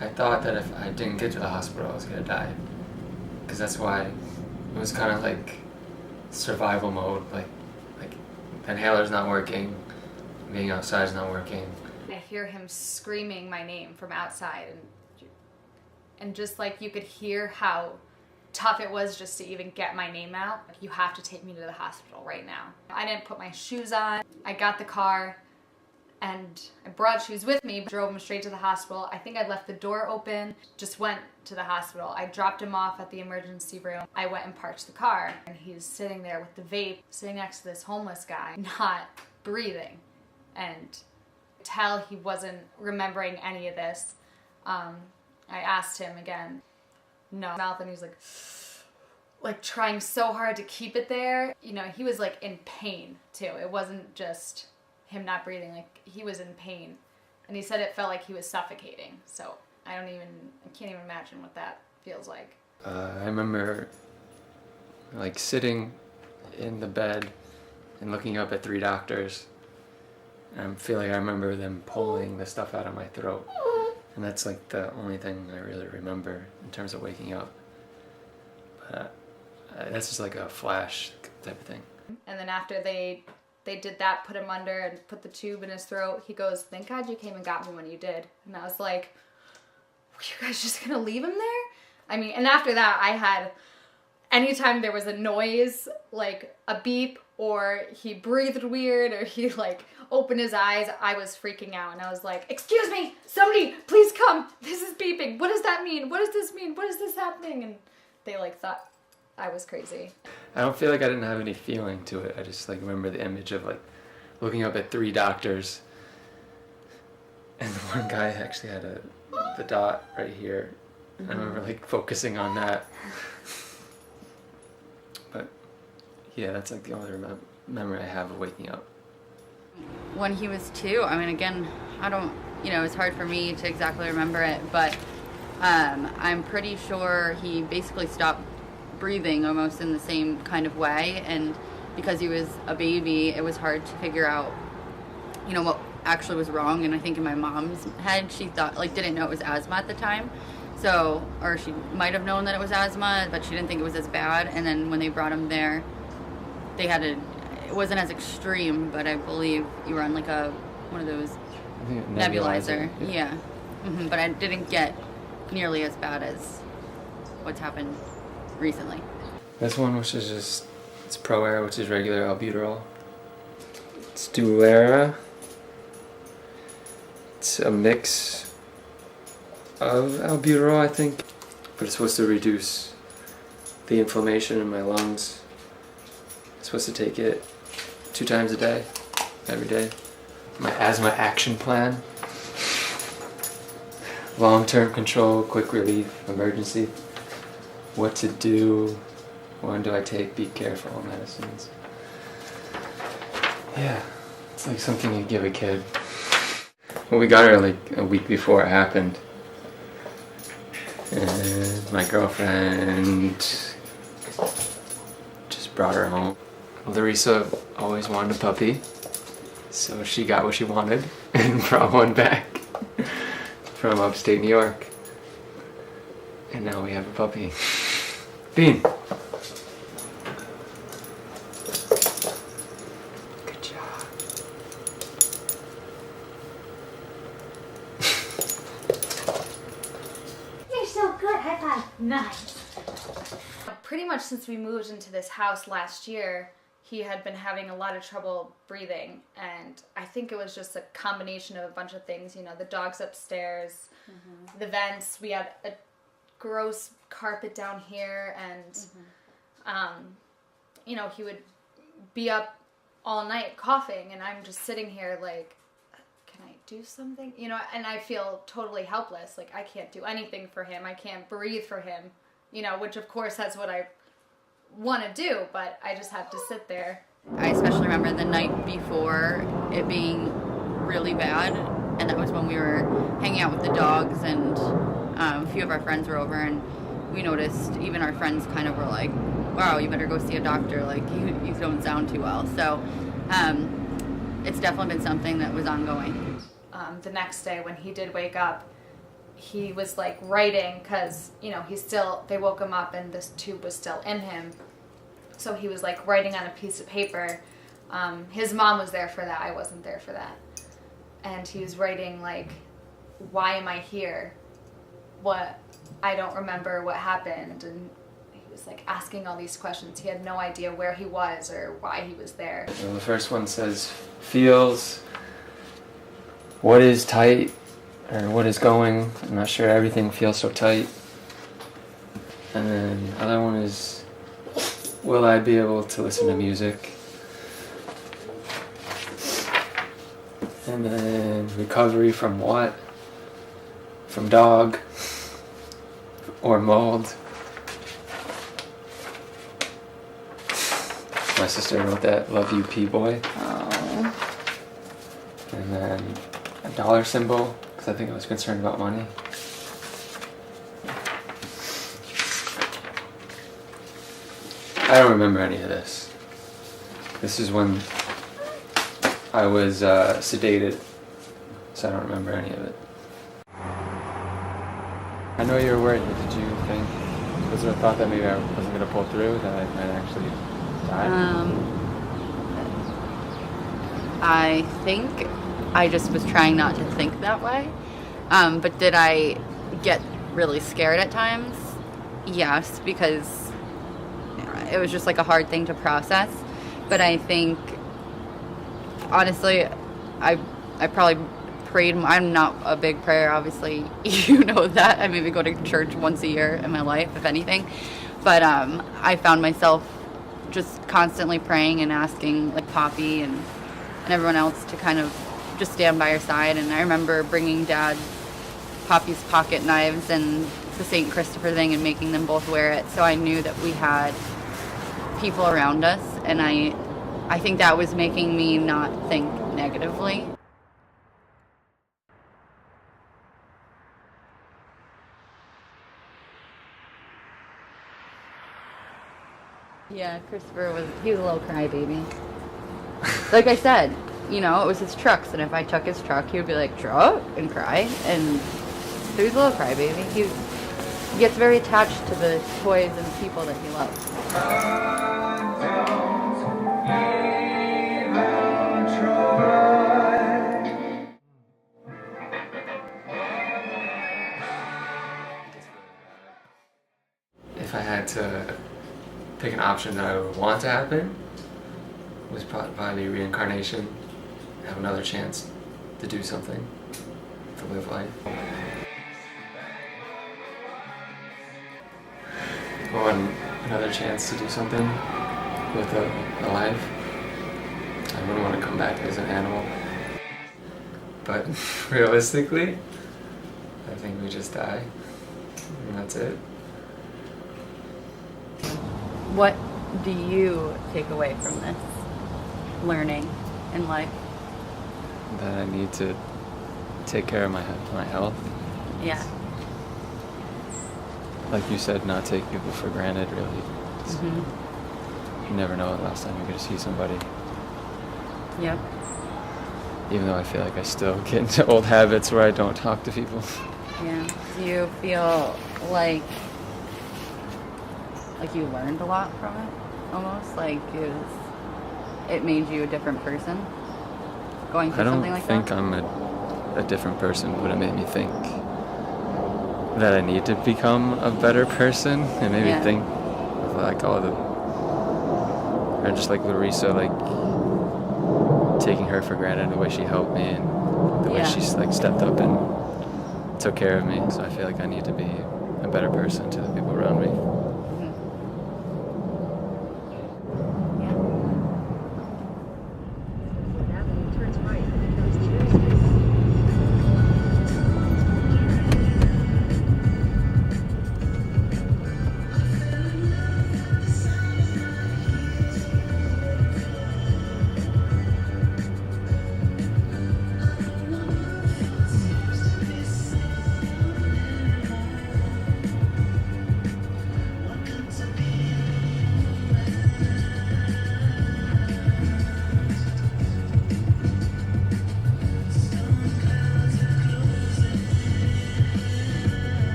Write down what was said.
I thought that if I didn't get to the hospital, I was gonna die. Because that's why it was kind of like survival mode. Like the inhaler's not working, being outside is not working. I hear him screaming my name from outside, and just like you could hear how tough it was just to even get my name out. Like, you have to take me to the hospital right now. I didn't put my shoes on. I got the car and I brought shoes with me, drove him straight to the hospital. I think I left the door open, just went to the hospital. I dropped him off at the emergency room. I went and parked the car, and he's sitting there with the vape, sitting next to this homeless guy, not breathing. And tell he wasn't remembering any of this. I asked him again, no mouth, and he was like trying so hard to keep it there. You know, he was like in pain too. It wasn't just him not breathing, like he was in pain. And he said it felt like he was suffocating. So I can't even imagine what that feels like. I remember like sitting in the bed and looking up at 3 doctors. And I feel like I remember them pulling the stuff out of my throat. And that's like the only thing I really remember in terms of waking up. But that's just like a flash type of thing. And then after they did that, put him under and put the tube in his throat, he goes, "Thank God you came and got me when you did." And I was like, were you guys just gonna leave him there? I mean, and after that, I had, anytime there was a noise, like a beep, or he breathed weird, or he like opened his eyes, I was freaking out. And I was like, "Excuse me, somebody, please come. This is beeping. What does that mean? What does this mean? What is this happening?" And they like thought I was crazy. I don't feel like I didn't have any feeling to it. I just like remember the image of like looking up at 3 doctors, and the one guy actually had the dot right here. Mm-hmm. I remember like focusing on that. But yeah, that's like the only memory I have of waking up. When he was 2, I mean, again, it's hard for me to exactly remember it, but I'm pretty sure he basically stopped breathing almost in the same kind of way, and because he was a baby, it was hard to figure out, what actually was wrong. And I think in my mom's head, she thought, didn't know it was asthma at the time, or she might have known that it was asthma, but she didn't think it was as bad. And then when they brought him there, it wasn't as extreme, but I believe you were on one of those nebulizer. Yeah. Mm-hmm. But I didn't get nearly as bad as what's happened recently. This one, which is it's ProAir, which is regular albuterol. It's Dulera. It's a mix of albuterol, I think, but it's supposed to reduce the inflammation in my lungs. I'm supposed to take it 2 times a day, every day. My asthma action plan. Long-term control, quick relief, emergency. What to do, when do I take be careful medicines. Yeah, it's like something you give a kid. Well, we got her like a week before it happened. And my girlfriend just brought her home. Larissa always wanted a puppy, so she got what she wanted and brought one back from upstate New York. And now we have a puppy. Bean. Good job. You're so good. High five. Nice. Pretty much since we moved into this house last year, he had been having a lot of trouble breathing, and I think it was just a combination of a bunch of things. The dogs upstairs, the vents. We had a gross carpet down here, and he would be up all night coughing, and I'm just sitting here like, can I do something? And I feel totally helpless. Like, I can't do anything for him. I can't breathe for him, which of course that's what I want to do, but I just have to sit there. I especially remember the night before it being really bad, and that was when we were hanging out with the dogs, and a few of our friends were over, and we noticed even our friends kind of were like, "Wow, you better go see a doctor, like you don't sound too well." So it's definitely been something that was ongoing. The next day when he did wake up, he was like writing because, you know, they woke him up and this tube was still in him. So he was like writing on a piece of paper. His mom was there for that. I wasn't there for that. And he was writing like, why am I here? I don't remember what happened. And he was like asking all these questions. He had no idea where he was or why he was there. Well, the first one says, feels, what is tight, or what is going. I'm not sure everything feels so tight. And then the other one is, will I be able to listen to music? And then recovery from what? From dog or mold. My sister wrote that, love you, P-boy. Oh. And then a dollar symbol, because I think I was concerned about money. I don't remember any of this. This is when I was sedated, so I don't remember any of it. I know you were worried, but did you think, was there a thought that maybe I wasn't going to pull through, that I might actually die? I think I just was trying not to think that way. But did I get really scared at times? Yes, because it was just like a hard thing to process. But I think, honestly, I probably prayed. I'm not a big prayer, obviously. You know that. I maybe go to church once a year in my life, if anything. But I found myself just constantly praying and asking, like Poppy and everyone else to kind of just stand by her side. And I remember bringing Dad Poppy's pocket knives and the St. Christopher thing and making them both wear it. So I knew that we had people around us, and I think that was making me not think negatively. Yeah, Christopher he was a little crybaby. Like I said, you know, it was his trucks, and if I took his truck, he would be like, truck? And cry. And so he's a little crybaby. He gets very attached to the toys and people that he loves. If I had to pick an option that I would want to happen, was probably reincarnation, have another chance to do something, to live life. Or another chance to do something with a life. I wouldn't want to come back as an animal. But realistically, I think we just die, and that's it. What do you take away from this learning in life? That I need to take care of my health. Yeah. Like you said, not take people for granted, really. Mm-hmm. You never know the last time you're going to see somebody. Yep. Even though I feel like I still get into old habits where I don't talk to people. Yeah. Do you feel like you learned a lot from it, almost? Like it made you a different person? Going through something like that? I don't think I'm a different person, but it made me think that I need to become a better person. It made me think of like all the, or just like Larissa, like taking her for granted, the way she helped me and the way she like stepped up and took care of me. So I feel like I need to be a better person to the people around me.